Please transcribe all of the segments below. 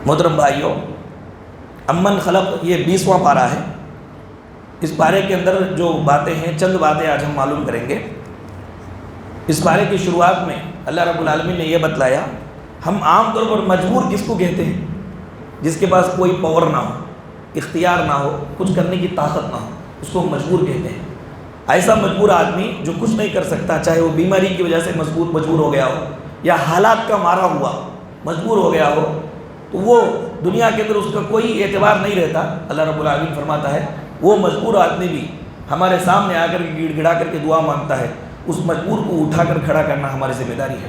محترم بھائیوں، امن خلق یہ 20واں پارہ ہے۔ اس پارے کے اندر جو باتیں ہیں، چند باتیں آج ہم معلوم کریں گے۔ اس پارے کی شروعات میں اللہ رب العالمین نے یہ بتلایا، ہم عام طور پر مجبور کس کو کہتے ہیں؟ جس کے پاس کوئی پاور نہ ہو، اختیار نہ ہو، کچھ کرنے کی طاقت نہ ہو، اس کو ہم مجبور کہتے ہیں۔ ایسا مجبور آدمی جو کچھ نہیں کر سکتا، چاہے وہ بیماری کی وجہ سے مجبور ہو گیا ہو یا حالات کا مارا ہوا مجبور ہو گیا ہو، تو وہ دنیا کے اندر اس کا کوئی اعتبار نہیں رہتا۔ اللہ رب العالمین فرماتا ہے وہ مجبور آدمی بھی ہمارے سامنے آ کر گڑ گڑا کر کے دعا مانگتا ہے، اس مجبور کو اٹھا کر کھڑا کرنا ہماری ذمہ داری ہے۔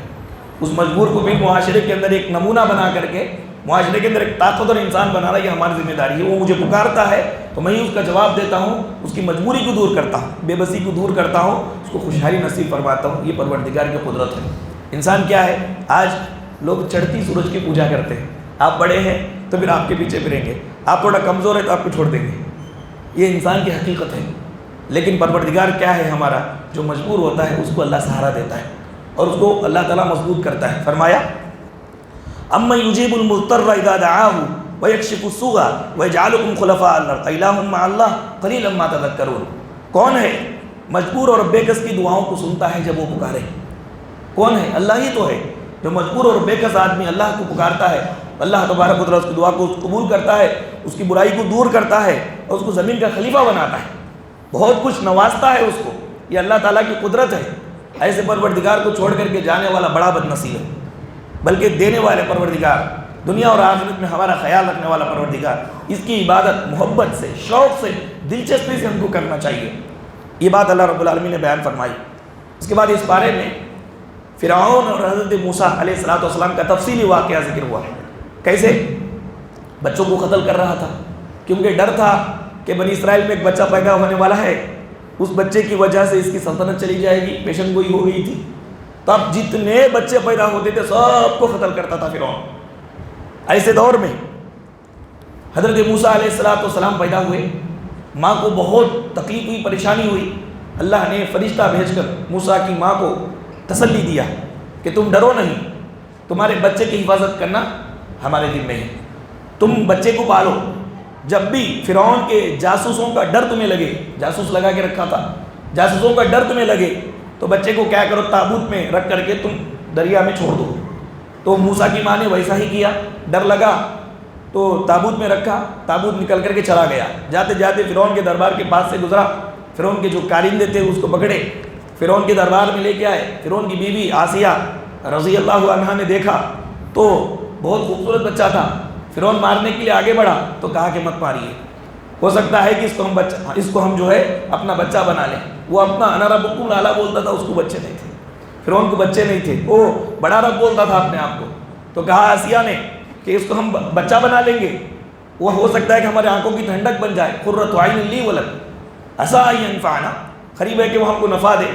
اس مجبور کو بھی معاشرے کے اندر ایک نمونہ بنا کر کے، معاشرے کے اندر ایک طاقتور انسان بنانا یہ ہماری ذمہ داری ہے۔ وہ مجھے پکارتا ہے تو میں ہی اس کا جواب دیتا ہوں، اس کی مجبوری کو دور کرتا ہوں، بے بسی کو دور کرتا ہوں، اس کو خوشحالی نصیب فرماتا ہوں۔ یہ پروردگار کی قدرت ہے۔ انسان کیا ہے؟ آج لوگ چڑھتی سورج کی پوجا کرتے ہیں۔ آپ بڑے ہیں تو پھر آپ کے پیچھے پھریں گے، آپ تھوڑا کمزور ہے تو آپ کو چھوڑ دیں گے۔ یہ انسان کی حقیقت ہے۔ لیکن پروردگار کیا ہے ہمارا؟ جو مجبور ہوتا ہے اس کو اللہ سہارا دیتا ہے اور اس کو اللہ تعالیٰ مضبوط کرتا ہے۔ فرمایا اَمَّن يُجِيبُ الْمُضْطَرَّ إِذَا دَعَاهُ وَيَكْشِفُ السُّوءَ وَيَجْعَلُكُمْ خُلَفَاءَ الْأَرْضِ أَإِلَٰهٌ مَّعَ اللَّهِ قَلِيلًا مَّا تَذَكَّرُونَ؟ کون ہے مجبور اور بے کس کی دعاؤں کو سنتا ہے جب وہ پکارے؟ کون ہے؟ اللہ ہی تو ہے جو مجبور اور بے کس آدمی اللہ کو پکارتا ہے، اللہ تبارک و تعالیٰ اس کی دعا کو قبول کرتا ہے، اس کی برائی کو دور کرتا ہے اور اس کو زمین کا خلیفہ بناتا ہے، بہت کچھ نوازتا ہے اس کو۔ یہ اللہ تعالیٰ کی قدرت ہے۔ ایسے پروردگار کو چھوڑ کر کے جانے والا بڑا بد نصیب ہے، بلکہ دینے والے پروردگار، دنیا اور آخرت میں ہمارا خیال رکھنے والا پروردگار، اس کی عبادت محبت سے، شوق سے، دلچسپی سے ہم کو کرنا چاہیے۔ یہ بات اللہ رب العالمین نے بیان فرمائی۔ اس کے بعد اس بارے میں فرعون اور حضرت موسیٰ علیہ السلام کا تفصیلی واقعہ ذکر ہوا۔ کیسے بچوں کو قتل کر رہا تھا، کیونکہ ڈر تھا کہ بنی اسرائیل میں ایک بچہ پیدا ہونے والا ہے، اس بچے کی وجہ سے اس کی سلطنت چلی جائے گی، پیشن گوئی ہو گئی تھی۔ تب جتنے بچے پیدا ہوتے تھے سب کو قتل کرتا تھا فرعون۔ ایسے دور میں حضرت موسیٰ علیہ السلام پیدا ہوئے، ماں کو بہت تکلیف ہوئی، پریشانی ہوئی۔ اللہ نے فرشتہ بھیج کر موسیٰ کی ماں کو تسلی دیا کہ تم ڈرو نہیں، تمہارے بچے کی حفاظت کرنا ہمارے ذمہ ہے، تم بچے کو پالو۔ جب بھی فرعون کے جاسوسوں کا ڈر تمہیں لگے، جاسوس لگا کے رکھا تھا، جاسوسوں کا ڈر تمہیں لگے تو بچے کو کیا کرو، تابوت میں رکھ کر کے تم دریا میں چھوڑ دو۔ تو موسیٰ کی ماں نے ویسا ہی کیا، ڈر لگا تو تابوت میں رکھا، تابوت نکل کر کے چلا گیا۔ جاتے جاتے فرعون کے دربار کے پاس سے گزرا، فرعون کے جو کارندے تھے اس کو پکڑے، فرعون کے دربار میں لے کے آئے۔ فرعون کی بیوی آسیہ رضی اللہ عنہا نے دیکھا تو بہت خوبصورت بچہ تھا، فرعون مارنے کے لیے آگے بڑھا تو کہا کہ مت ماریے، ہو سکتا ہے کہ اس کو ہم جو ہے اپنا بچہ بنا لیں۔ وہ اپنا انا ربکم الاعلیٰ بولتا تھا، اس کو بچے نہیں تھے، فرعون کو بچے نہیں تھے، وہ بڑا رب بولتا تھا اپنے آپ کو۔ تو کہا آسیہ نے کہ اس کو ہم بچہ بنا لیں گے، وہ ہو سکتا ہے کہ ہمارے آنکھوں کی ٹھنڈک بن جائے، قرۃ عین لی ولک عسیٰ ان ینفعنا، قریب ہے کہ وہ ہم کو نفع دے۔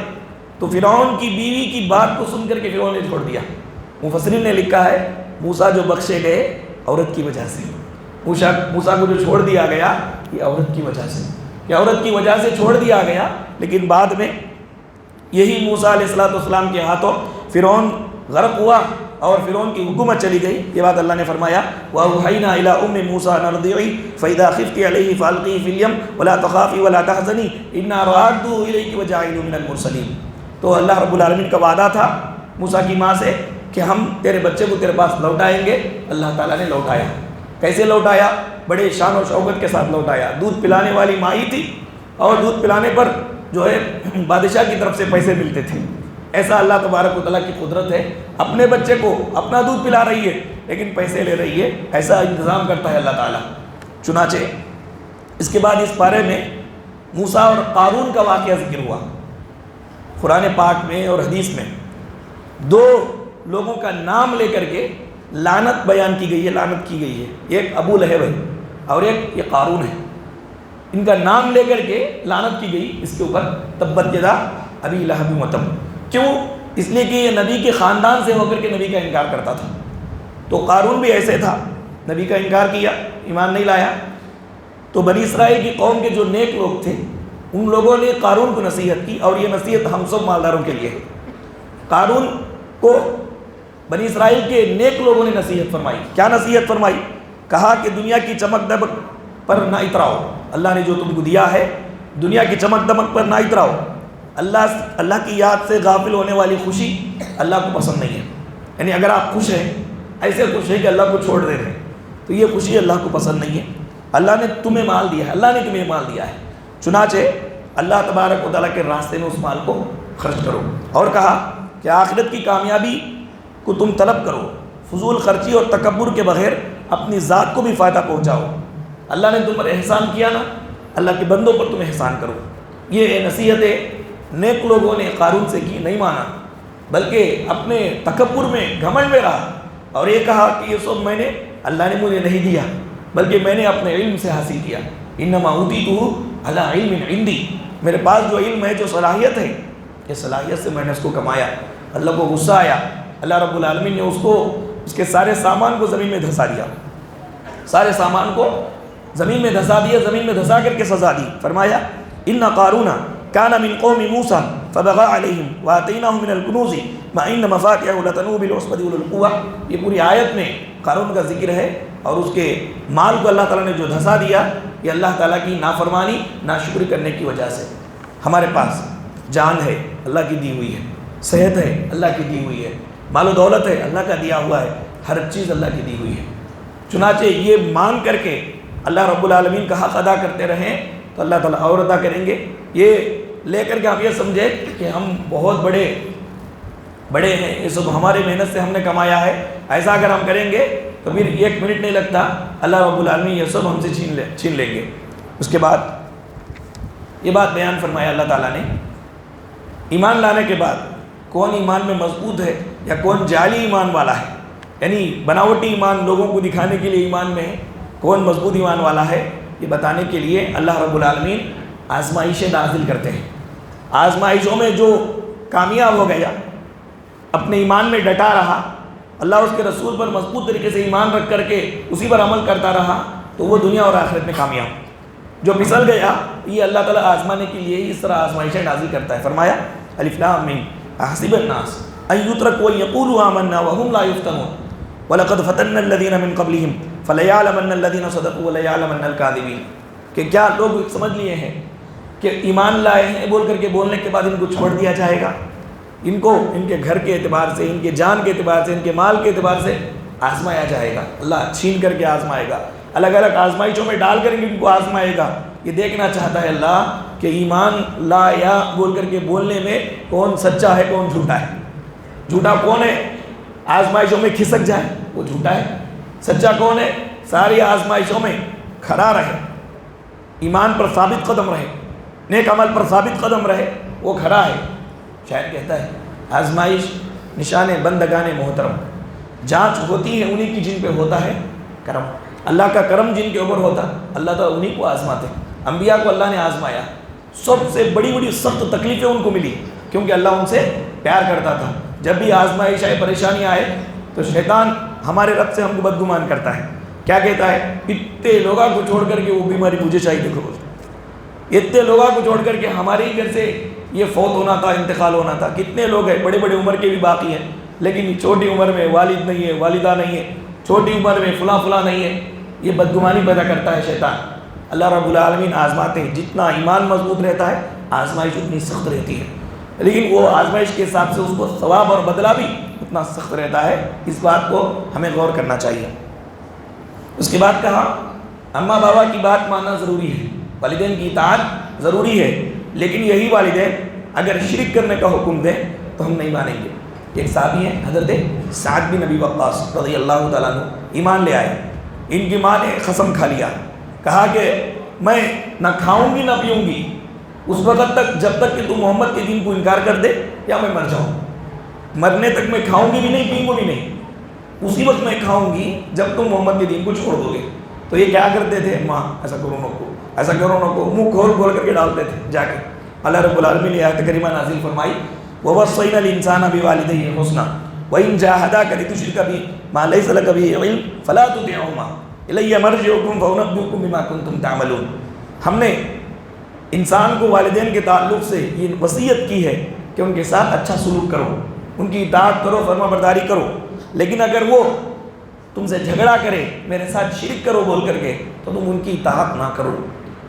تو فرعون کی بیوی کی بات کو سن کر کے فرعون نے چھوڑ دیا۔ مفسرین نے لکھا ہے موسیٰ جو بخشے گئے عورت کی وجہ سے، موسیٰ کو جو چھوڑ دیا گیا یہ عورت کی وجہ سے، یہ عورت کی وجہ سے چھوڑ دیا گیا۔ لیکن بعد میں یہی موسیٰ علیہ السلام کے ہاتھوں فرعون غرق ہوا اور فرعون کی حکومت چلی گئی۔ یہ بات اللہ نے فرمایا وَأَوْحَيْنَا إِلَىٰ أُمِّ مُوسَىٰ أَنْ أَرْضِعِيهِ فَإِذَا خِفْتِ عَلَيْهِ فَأَلْقِيهِ فِي الْيَمِّ وَلَا تَخَافِي وَلَا تَحْزَنِي إِنَّا رَادُّوهُ إِلَيْكِ وَجَاعِلُوهُ مِنَ الْمُرْسَلِينَ۔ تو اللہ رب العالمین کا وعدہ تھا موسیٰ کی ماں سے کہ ہم تیرے بچے کو تیرے پاس لوٹائیں گے۔ اللہ تعالیٰ نے لوٹایا۔ کیسے لوٹایا؟ بڑے شان و شوکت کے ساتھ لوٹایا۔ دودھ پلانے والی ماں ہی تھی اور دودھ پلانے پر جو ہے بادشاہ کی طرف سے پیسے ملتے تھے۔ ایسا اللہ تبارک و تعالیٰ کی قدرت ہے، اپنے بچے کو اپنا دودھ پلا رہی ہے لیکن پیسے لے رہی ہے، ایسا انتظام کرتا ہے اللہ تعالیٰ۔ چنانچہ اس کے بعد اس بارے میں موسیٰ اور قارون کا واقعہ ذکر ہوا۔ قرآن پاک میں اور حدیث میں دو لوگوں کا نام لے کر کے لعنت بیان کی گئی ہے، لعنت کی گئی ہے۔ ایک ابو لہب ہے اور ایک یہ قارون ہے۔ ان کا نام لے کر کے لعنت کی گئی اس کے اوپر، تبت یدا ابی لہب وتب۔ کیوں؟ اس لیے کہ یہ نبی کے خاندان سے ہو کر کے نبی کا انکار کرتا تھا۔ تو قارون بھی ایسے تھا، نبی کا انکار کیا، ایمان نہیں لایا۔ تو بنی اسرائیل کی قوم کے جو نیک لوگ تھے ان لوگوں نے قارون کو نصیحت کی، اور یہ نصیحت ہم سب مالداروں کے لیے ہے۔ قارون کو بنی اسرائیل کے نیک لوگوں نے نصیحت فرمائی۔ کیا نصیحت فرمائی؟ کہا کہ دنیا کی چمک دمک پر نہ اتراؤ، اللہ نے جو تم کو دیا ہے دنیا کی چمک دمک پر نہ اتراؤ۔ اللہ کی یاد سے غافل ہونے والی خوشی اللہ کو پسند نہیں ہے۔ یعنی اگر آپ خوش ہیں، ایسے خوش ہیں کہ اللہ کو چھوڑ دے رہے ہیں، تو یہ خوشی اللہ کو پسند نہیں ہے۔ اللہ نے تمہیں مال دیا ہے، اللہ نے تمہیں مال دیا ہے، چنانچہ اللہ تبارک و تعالیٰ کے راستے میں اس مال کو خرچ کرو۔ اور کہا کہ آخرت کی کامیابی کو تم طلب کرو، فضول خرچی اور تکبر کے بغیر اپنی ذات کو بھی فائدہ پہنچاؤ۔ اللہ نے تم پر احسان کیا نا، اللہ کے بندوں پر تم احسان کرو۔ یہ نصیحتیں نیک لوگوں نے قارون سے کی، نہیں مانا، بلکہ اپنے تکبر میں گھمنڈ میں رہا اور یہ کہا کہ یہ سب میں نے اللہ نے مجھے نہیں دیا، بلکہ میں نے اپنے علم سے حاصل کیا۔ انما اوتیتہ علی علم عندی، میرے پاس جو علم ہے، جو صلاحیت ہے، یہ صلاحیت سے میں نے اس کو کمایا۔ اللہ کو غصہ آیا، اللہ رب العالمین نے اس کے سارے سامان کو زمین میں دھسا دیا، سارے سامان کو زمین میں دھسا دیا، زمین میں دھسا کر کے سزا دی۔ فرمایا ان قارون کان من قوم موسیٰ فبغى علیہم وآتیناہ من الکنوز ما ان مفاتحہ لتنوء بالعصبۃ اولي القوہ۔ یہ پوری آیت میں قارون کا ذکر ہے، اور اس کے مال کو اللہ تعالیٰ نے جو دھسا دیا، یہ اللہ تعالیٰ کی نافرمانی، ناشکری کرنے کی وجہ سے۔ ہمارے پاس جان ہے، اللہ کی دی ہوئی ہے، صحت ہے، اللہ کی دی ہوئی ہے، مال و دولت ہے، اللہ کا دیا ہوا ہے، ہر چیز اللہ کی دی ہوئی ہے۔ چنانچہ یہ مانگ کر کے اللہ رب العالمین کا حق ادا کرتے رہیں تو اللہ تعالیٰ اور ادا کریں گے۔ یہ لے کر کے آپ یہ سمجھے کہ ہم بہت بڑے ہیں، یہ سب ہمارے محنت سے ہم نے کمایا ہے، ایسا اگر ہم کریں گے تو پھر ایک منٹ نہیں لگتا اللہ رب العالمین یہ سب ہم سے چھین لیں گے۔ اس کے بعد یہ بات بیان فرمایا اللہ تعالیٰ نے، ایمان لانے کے بعد کون ایمان میں مضبوط ہے یا کون جعلی ایمان والا ہے، یعنی بناوٹی ایمان لوگوں کو دکھانے کے لیے ایمان میں ہے، کون مضبوط ایمان والا ہے، یہ بتانے کے لیے اللہ رب العالمین آزمائشیں نازل کرتے ہیں۔ آزمائشوں میں جو کامیاب ہو گیا، اپنے ایمان میں ڈٹا رہا، اللہ اس کے رسول پر مضبوط طریقے سے ایمان رکھ کر کے اسی پر عمل کرتا رہا، تو وہ دنیا اور آخرت میں کامیاب۔ جو پھسل گیا، یہ اللہ تعالیٰ آزمانے کے لیے اس طرح آزمائشیں نازل کرتا ہے۔ فرمایا الف لام میم احسب الناس ان یترکوا ان یقولوا آمنا وهم لا یفتنون وَلَقَدْ فَتَنَّا الَّذِينَ مِن قَبْلِهِمْ فَلَيَعْلَمَنَّ الَّذِينَ صَدَقُوا وَلَيَعْلَمَنَّ الْكَاذِبِينَ کہ کیا لوگ سمجھ لیے ہیں کہ ایمان لائے ہیں بول کر کے بولنے کے بعد ان کو چھوڑ دیا جائے گا، ان کو ان کے گھر کے اعتبار سے، ان کے جان کے اعتبار سے، ان کے مال کے اعتبار سے آزمایا جائے گا، اللہ چھین کر کے آزمائے گا، الگ الگ آزمائشوں میں ڈال کر کے ان کو آزمائے گا۔ یہ دیکھنا چاہتا ہے اللہ کہ ایمان لایا بول کر کے بولنے میں کون سچا ہے کون جھوٹا ہے۔ جھوٹا کون ہے؟ آزمائشوں میں کھسک جائے وہ جھوٹا ہے، سچا کون ہے؟ ساری آزمائشوں میں کھڑا رہے، ایمان پر ثابت قدم رہے، نیک عمل پر ثابت قدم رہے، وہ کھڑا ہے۔ شاعر کہتا ہے آزمائش نشان بندگان محترم، جانچ ہوتی ہے انہی کی جن پہ ہوتا ہے کرم۔ اللہ کا کرم جن کے اوپر ہوتا اللہ تعالیٰ انہی کو آزماتے۔ انبیاء کو اللہ نے آزمایا، سب سے بڑی بڑی سخت تکلیفیں ان کو ملی کیونکہ اللہ ان سے پیار کرتا تھا۔ جب بھی آزمائش آئے، پریشانی آئے تو شیطان ہمارے رب سے ہم کو بدگمان کرتا ہے، کیا کہتا ہے؟ اتنے لوگوں کو چھوڑ کر کے وہ بیماری مجھے چاہیے، دیکھو اتنے لوگوں کو چھوڑ کر کے ہمارے ہی گھر سے یہ فوت ہونا تھا، انتقال ہونا تھا۔ کتنے لوگ ہیں بڑے بڑے عمر کے بھی باقی ہیں، لیکن چھوٹی عمر میں والد نہیں ہے، والدہ نہیں ہے، چھوٹی عمر میں فلاں نہیں ہے، یہ بدگمانی پیدا کرتا ہے شیطان۔ اللہ رب العالمین آزماتے ہیں، جتنا ایمان مضبوط رہتا ہے آزمائش اتنی سخت رہتی ہے، لیکن وہ آزمائش کے حساب سے اس کو ثواب اور بدلہ بھی اتنا سخت رہتا ہے۔ اس بات کو ہمیں غور کرنا چاہیے۔ اس کے بعد کہا اماں بابا کی بات ماننا ضروری ہے، والدین کی اطاعت ضروری ہے، لیکن یہی والدین اگر شرک کرنے کا حکم دیں تو ہم نہیں مانیں گے۔ ایک صحابی ہیں حضرت سعد بن ابی وقاص رضی اللہ تعالیٰ عنہ، ایمان لے آئے، ان کی ماں نے قسم کھا لیا، کہا کہ میں نہ کھاؤں گی نہ پیوں گی اس وقت تک جب تک کہ تم محمد کے دین کو انکار کر دے یا میں مر جاؤں۔ مرنے تک میں کھاؤں گی بھی نہیں پیوں گی بھی نہیں، اسی وقت میں کھاؤں گی جب تم محمد کے دین کو چھوڑ دو گے۔ تو یہ کیا کرتے تھے؟ ماں ایسا کرو نہ کو، ایسا کرو نہ کو، منہ کھول کھول کر کے ڈالتے تھے جا کے۔ اللہ رب العالمین نے آیت کریمہ نازل فرمائی وَوَصَّيْنَا الْإِنسَانَ بِوَالِدَيْهِ حُسْنًا وَإِنْ جَاهَدَاكَ لِتُشْرِكَ بِي مَا لَيْسَ لَكَ بِهِ عِلْمٌ فَلَا تُطِعْهُمَا إِلَيَّ مَرْجِعُكُمْ فَأُنَبِّئُكُم بِمَا كُنتُمْ تَعْمَلُونَ۔ ہم نے انسان کو والدین کے تعلق سے یہ وصیت کی ہے کہ ان کے ساتھ اچھا سلوک کرو، ان کی اطاعت کرو، فرما برداری کرو، لیکن اگر وہ تم سے جھگڑا کرے، میرے ساتھ شرک کرو بول کر کے، تو تم ان کی اطاعت نہ کرو۔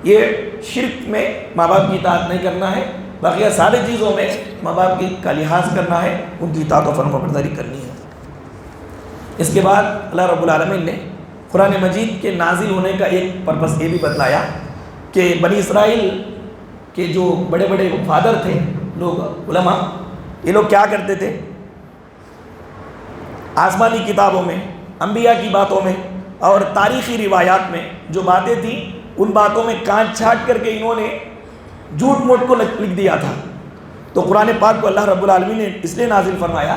یہ شرک میں ماں باپ کی اطاعت نہیں کرنا ہے، باقی ساری چیزوں میں ماں باپ کا لحاظ کرنا ہے، ان کی اطاعت و فرمانبرداری کرنی ہے۔ اس کے بعد اللہ رب العالمین نے قرآن مجید کے نازل ہونے کا ایک پرپس یہ بھی بتلایا کہ بنی اسرائیل کے جو بڑے بڑے فادر تھے لوگ، علماء، یہ لوگ کیا کرتے تھے؟ آسمانی کتابوں میں، انبیاء کی باتوں میں اور تاریخی روایات میں جو باتیں تھیں، ان باتوں میں کانٹ چھانٹ کر کے انہوں نے جھوٹ موٹ کو لکھ دیا تھا۔ تو قرآن پاک کو اللہ رب العالمین نے اس لیے نازل فرمایا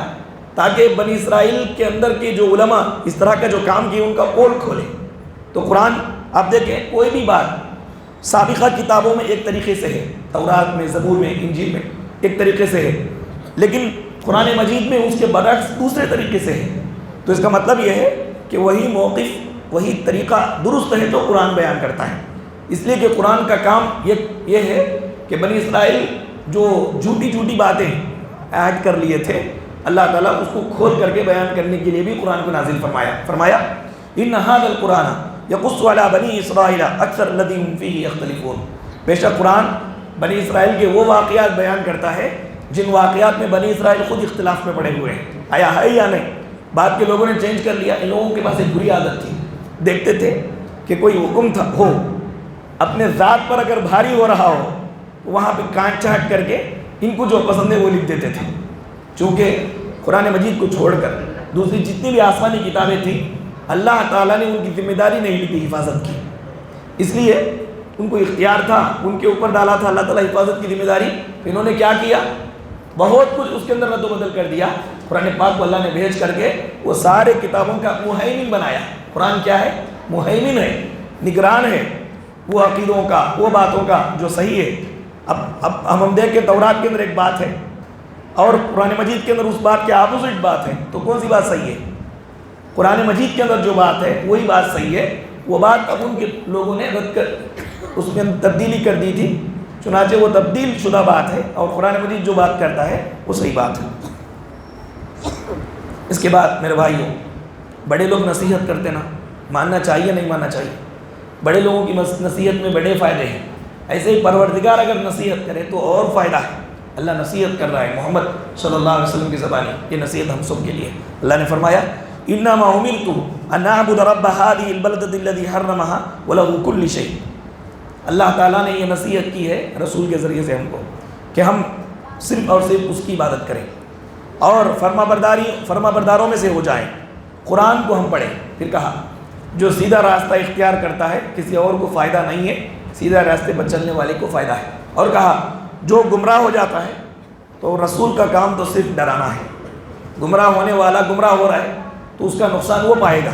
تاکہ بنی اسرائیل کے اندر کے جو علماء اس طرح کا جو کام کیے ان کا پول کھولے۔ تو قرآن آپ دیکھیں، کوئی بھی بات سابقہ کتابوں میں ایک طریقے سے ہے، تورات میں، زبور میں، انجیل میں ایک طریقے سے ہے، لیکن قرآن مجید میں اس کے برعکس دوسرے طریقے سے ہے۔ تو اس کا مطلب یہ ہے کہ وہی موقف، وہی طریقہ درست ہے تو قرآن بیان کرتا ہے۔ اس لیے کہ قرآن کا کام یہ ہے کہ بنی اسرائیل جو جھوٹی باتیں عائد کر لیے تھے، اللہ تعالیٰ اس کو کھول کر کے بیان کرنے کے لیے بھی قرآن کو نازل فرمایا ان هذا القرآن یقص علی بنی اسرائیل اکثر الذی هم فیہ یختلفون۔ بے شک قرآن بنی اسرائیل کے وہ واقعات بیان کرتا ہے جن واقعات میں بنی اسرائیل خود اختلاف میں پڑے ہوئے ہیں، آیا ہے یا نہیں۔ بعد کے لوگوں نے چینج کر لیا۔ ان لوگوں کے پاس ایک بری عادت تھی، دیکھتے تھے کہ کوئی حکم ہو اپنے ذات پر اگر بھاری ہو رہا ہو تو وہاں پہ کانٹ چاٹ کر کے ان کو جو پسند ہے وہ لکھ دیتے تھے۔ چونکہ قرآن مجید کو چھوڑ کر دوسری جتنی بھی آسمانی کتابیں تھیں، اللہ تعالیٰ نے ان کی ذمہ داری نہیں لی تھی حفاظت کی، اس لیے ان کو اختیار تھا، ان کے اوپر ڈالا تھا اللہ تعالیٰ حفاظت کی ذمہ داری۔ انہوں نے کیا کیا؟ بہت کچھ اس کے اندر رد و بدل کر دیا۔ قرآن پاک کو اللہ نے بھیج کر کے وہ سارے کتابوں کا مہیمن بنایا۔ قرآن کیا ہے؟ مہیمن ہے، نگران ہے وہ عقیدوں کا، وہ باتوں کا جو صحیح ہے۔ اب ہم دیکھیں تورات کے اندر ایک بات ہے اور قرآن مجید کے اندر اس بات کے اپوزٹ بات ہے، تو کون سی بات صحیح ہے؟ قرآن مجید کے اندر جو بات ہے وہی بات صحیح ہے، وہ بات اب ان کے لوگوں نے رد کر اس میں تبدیلی کر دی تھی، چنانچہ وہ تبدیل شدہ بات ہے اور قرآن مجید جو بات کرتا ہے وہ صحیح بات ہے۔ اس کے بعد میرے بھائیوں، بڑے لوگ نصیحت کرتے نا، ماننا چاہیے نہیں ماننا چاہیے؟ بڑے لوگوں کی نصیحت میں بڑے فائدے ہیں۔ ایسے ہی پروردگار اگر نصیحت کرے تو اور فائدہ ہے۔ اللہ نصیحت کر رہا ہے، محمد صلی اللہ علیہ وسلم کی زبانی یہ نصیحت ہم سب کے لیے۔ اللہ نے فرمایا انما امرت ان اعبد رب هذه البلدة الذي حرمها وله كل شيء۔ اللہ تعالیٰ نے یہ نصیحت کی ہے رسول کے ذریعے سے ہم کو کہ ہم صرف اور صرف اس کی عبادت کریں اور فرما برداروں میں سے ہو جائیں۔ قرآن کو ہم پڑھیں۔ پھر کہا جو سیدھا راستہ اختیار کرتا ہے کسی اور کو فائدہ نہیں ہے، سیدھا راستے پر چلنے والے کو فائدہ ہے۔ اور کہا جو گمراہ ہو جاتا ہے تو رسول کا کام تو صرف ڈرانا ہے۔ گمراہ ہونے والا گمراہ ہو رہا ہے تو اس کا نقصان وہ پائے گا۔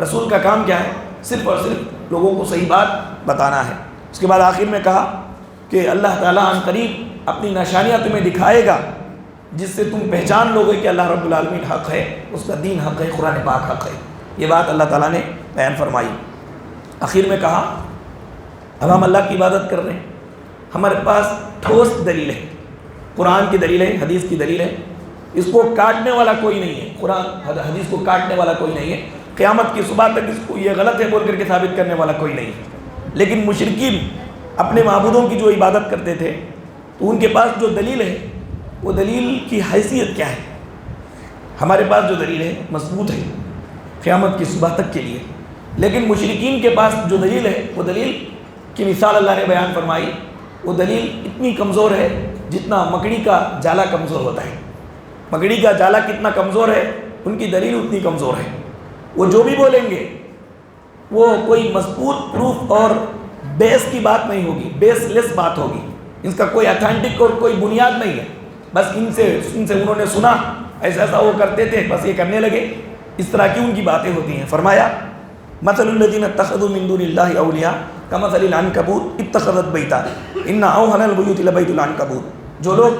رسول کا کام کیا ہے؟ صرف اور صرف لوگوں کو صحیح بات بتانا ہے۔ اس کے بعد آخر میں کہا کہ اللہ تعالیٰ عن قریب اپنی نشانیاں تمہیں دکھائے گا جس سے تم پہچان لو گے کہ اللہ رب العالمین حق ہے، اس کا دین حق ہے، قرآن پاک حق ہے۔ یہ بات اللہ تعالیٰ نے بیان فرمائی۔ آخر میں کہا اب ہم اللہ کی عبادت کر رہے ہیں، ہمارے پاس ٹھوس دلیل ہے، قرآن کی دلیل ہے، حدیث کی دلیل ہے، اس کو کاٹنے والا کوئی نہیں ہے۔ قرآن حدیث کو کاٹنے والا کوئی نہیں ہے، قیامت کی صبح تک اس کو یہ غلط ہے بول کر کے ثابت کرنے والا کوئی نہیں ہے۔ لیکن مشرکین اپنے معبودوں کی جو عبادت کرتے تھے تو ان کے پاس جو دلیل ہے وہ دلیل کی حیثیت کیا ہے؟ ہمارے پاس جو دلیل ہے مضبوط ہے قیامت کی صبح تک کے لیے، لیکن مشرکین کے پاس جو دلیل ہے وہ دلیل کی مثال اللہ نے بیان فرمائی، وہ دلیل اتنی کمزور ہے جتنا مکڑی کا جالا کمزور ہوتا ہے۔ مکڑی کا جالا کتنا کمزور ہے ان کی دلیل اتنی کمزور ہے۔ وہ جو بھی بولیں گے وہ کوئی مضبوط پروف اور بیس کی بات نہیں ہوگی، بیس لیس بات ہوگی، اس کا کوئی اتھینٹک اور کوئی بنیاد نہیں ہے۔ بس ان سے انہوں نے سنا ایسا وہ کرتے تھے بس یہ کرنے لگے، اس طرح کی ان کی باتیں ہوتی ہیں۔ فرمایا مثل الذین اتخذوا من دون اللہ اولیاء کمثل العنکبوت اتخذت بیتا ان اوہن البیوت لبیت العنکبوت۔ جو لوگ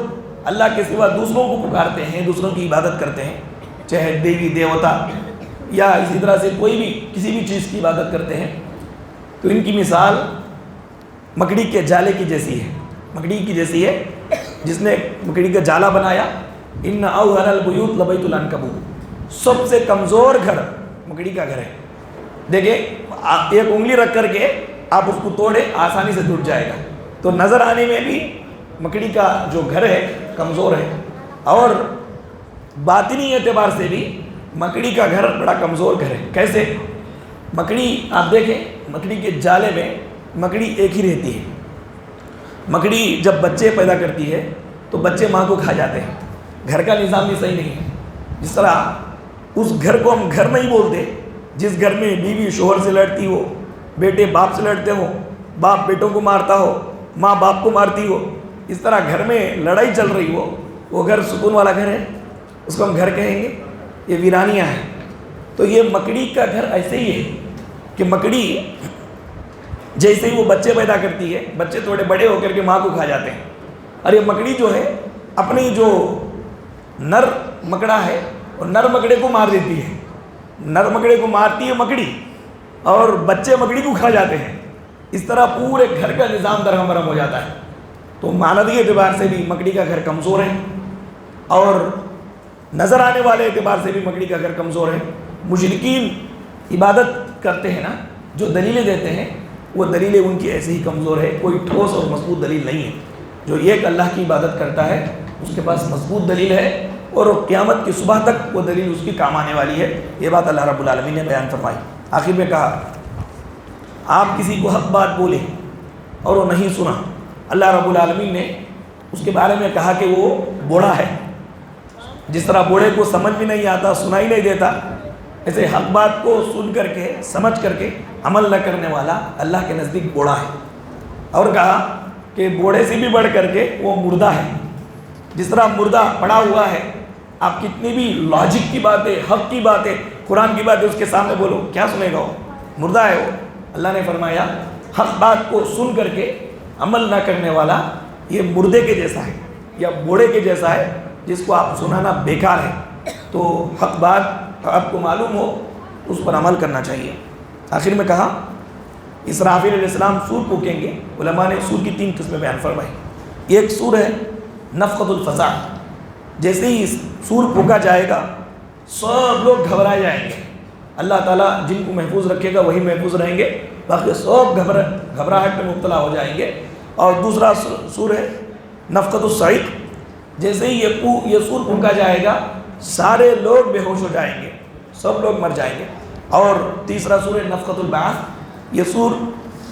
اللہ کے سوا دوسروں کو پکارتے ہیں، دوسروں کی عبادت کرتے ہیں، چاہے دیوی دیوتا یا اسی طرح سے کوئی بھی کسی بھی چیز کی عبادت کرتے ہیں، تو ان کی مثال مکڑی کے جالے کی جیسی ہے، مکڑی کی جیسی ہے جس نے مکڑی کا جالا بنایا۔ ان اوہن البیوت لبیت العنکبوت، سب سے کمزور گھر مکڑی کا گھر ہے. دیکھیں ایک انگلی رکھ کر کے آپ اس کو توڑے آسانی سے ٹوٹ جائے گا. تو نظر آنے میں بھی مکڑی کا جو گھر ہے کمزور ہے, اور باطنی اعتبار سے بھی مکڑی کا گھر بڑا کمزور گھر ہے. کیسے؟ مکڑی آپ دیکھیں, مکڑی کے جالے میں مکڑی ایک ہی رہتی ہے. مکڑی جب بچے پیدا کرتی ہے تو بچے ماں کو کھا جاتے ہیں. گھر کا نظام بھی صحیح نہیں ہے. جس طرح اس گھر کو ہم گھر نہیں بولتے جس گھر میں بیوی شوہر سے لڑتی ہو, بیٹے باپ سے لڑتے ہو, باپ بیٹوں کو مارتا ہو, ماں باپ کو مارتی ہو, اس طرح گھر میں لڑائی چل رہی ہو, وہ گھر سکون والا گھر ہے؟ اس کو ہم گھر کہیں گے؟ یہ ویرانیاں ہیں. تو یہ مکڑی کا گھر ایسے ہی ہے کہ مکڑی جیسے ہی وہ بچے پیدا کرتی ہے, بچے تھوڑے بڑے ہو کر کے ماں کو کھا جاتے ہیں. اور یہ مکڑی جو ہے اپنی جو نر مکڑا ہے اور نر مکڑے کو مار دیتی ہے. نر مکڑے کو مارتی ہے مکڑی اور بچے مکڑی کو کھا جاتے ہیں. اس طرح پورے گھر کا نظام درہم برہم ہو جاتا ہے. تو معنوی اعتبار سے بھی مکڑی کا گھر کمزور ہے, اور نظر آنے والے اعتبار سے بھی مکڑی کا گھر کمزور ہے. مشرکین عبادت کرتے ہیں نا, جو دلیلیں دیتے ہیں وہ دلیلیں ان کی ایسے ہی کمزور ہے. کوئی ٹھوس اور مضبوط دلیل نہیں ہے. جو ایک اللہ کی عبادت کرتا ہے اس کے پاس مضبوط دلیل ہے, اور قیامت کی صبح تک وہ دلیل اس کی کام آنے والی ہے. یہ بات اللہ رب العالمین نے بیان فرمائی. آخر میں کہا آپ کسی کو حق بات بولے اور وہ نہیں سنا, اللہ رب العالمین نے اس کے بارے میں کہا کہ وہ بوڑھا ہے. جس طرح بوڑھے کو سمجھ بھی نہیں آتا, سنائی نہیں دیتا, ایسے حق بات کو سن کر کے سمجھ کر کے عمل نہ کرنے والا اللہ کے نزدیک بوڑھا ہے. اور کہا کہ بوڑھے سے بھی بڑھ کر کے وہ مردہ ہے. جس طرح مردہ پڑا ہوا ہے, آپ کتنی بھی لاجک کی باتیں, حق کی باتیں, قرآن کی باتیں اس کے سامنے بولو, کیا سنے گا؟ وہ مردہ ہے. وہ اللہ نے فرمایا حق بات کو سن کر کے عمل نہ کرنے والا یہ مردے کے جیسا ہے یا بوڑھے کے جیسا ہے جس کو آپ سنانا بیکار ہے. تو حق بات آپ کو معلوم ہو اس پر عمل کرنا چاہیے. آخر میں کہا اسرافیل علیہ السلام سور پھونکیں گے. علماء نے سور کی 3 قسمیں بیان فرمائی. ایک سور ہے نفخۃ الفزع. جیسے ہی سور پھونکا جائے گا سب لوگ گھبرائے جائیں گے. اللہ تعالیٰ جن کو محفوظ رکھے گا وہی محفوظ رہیں گے, باقی سب گھبراہٹ میں مبتلا ہو جائیں گے. اور دوسرا سور ہے نفخۃ الصعق. جیسے ہی یہ سور پھونکا جائے گا سارے لوگ بے ہوش ہو جائیں گے, سب لوگ مر جائیں گے. اور تیسرا سور ہے نفخۃ البعث. یہ سور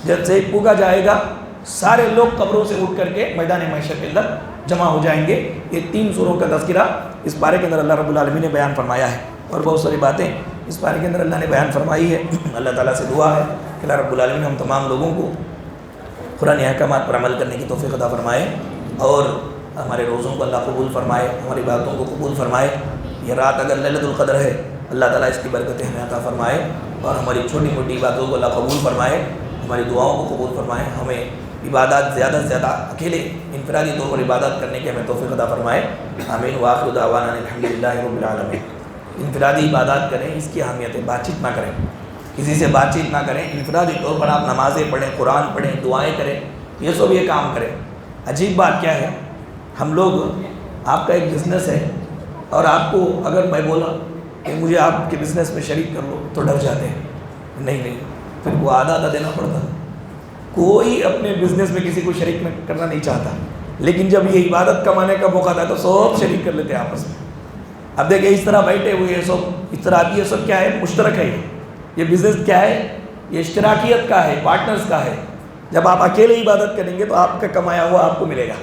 جب سے پھونکا جائے گا سارے لوگ قبروں سے اٹھ کر کے میدان محشر کے اندر جمع ہو جائیں گے. یہ 3 سوروں کا تذکرہ اس پارے کے اندر اللہ رب العالمین نے بیان فرمایا ہے, اور بہت ساری باتیں اس پارے کے اندر اللہ نے بیان فرمائی ہے. اللہ تعالیٰ سے دعا ہے کہ اللہ رب العالمین ہم تمام لوگوں کو قرآن احکامات پر عمل کرنے کی توفیق عطا فرمائے, اور ہمارے روزوں کو اللہ قبول فرمائے, ہماری باتوں کو قبول فرمائے. یہ رات اگر لیلۃ القدر ہے اللہ تعالیٰ اس کی برکتیں ہمیں عطا فرمائے, اور ہماری چھوٹی موٹی باتوں کو اللہ قبول فرمائے, ہماری دعاؤں کو قبول فرمائے. ہمیں عبادات زیادہ سے زیادہ اکیلے انفرادی طور پر عبادت کرنے کی ہمیں توفیق عطا فرمائے. آمین. وآخر دعوانا الحمدللہ رب العالمین. انفرادی عبادات کریں, اس کی اہمیت ہے. بات چیت نہ کریں, کسی سے بات چیت نہ کریں. انفرادی طور پر آپ نمازیں پڑھیں, قرآن پڑھیں, دعائیں کریں, یہ سب یہ کام کریں. عجیب بات کیا ہے, ہم لوگ, آپ کا ایک بزنس ہے اور آپ کو اگر میں بولا کہ مجھے آپ کے بزنس میں شریک کر لو تو ڈر جاتے ہیں. نہیں, پھر وہ آدھا دینا پڑتا. کوئی اپنے بزنس میں کسی کو شریک کرنا نہیں چاہتا, لیکن جب یہ عبادت کمانے کا موقع تھا تو سب شریک کر لیتے ہیں آپس میں. اب دیکھیں اس طرح بیٹھے ہوئے سب اس طرح یہ سب کیا ہے, مشترک ہے. یہ بزنس کیا ہے, یہ اشتراکیت کا ہے, پارٹنرز کا ہے. جب آپ اکیلے عبادت کریں گے تو آپ کا کمایا ہوا آپ کو ملے گا,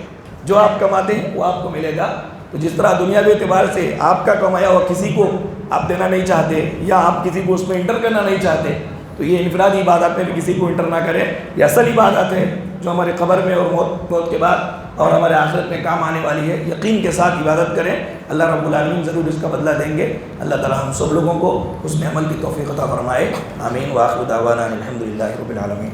جو آپ کماتے ہیں وہ آپ کو ملے گا. تو جس طرح دنیاوی اعتبار سے آپ کا کمایا ہوا کسی کو آپ دینا نہیں چاہتے یا آپ کسی کو اس میں انٹر کرنا نہیں چاہتے, تو یہ انفرادی عبادت میں بھی کسی کو انٹر نہ کریں. یہ اصل عبادت ہے جو ہمارے قبر میں اور موت کے بعد اور ہمارے آخرت میں کام آنے والی ہے. یقین کے ساتھ عبادت کریں, اللہ رب العالمین ضرور اس کا بدلہ دیں گے. اللہ تعالی ہم سب لوگوں کو اس میں عمل کی توفیق عطا فرمائے. آمین. وآخر دعوانا الحمدللہ رب العالمین.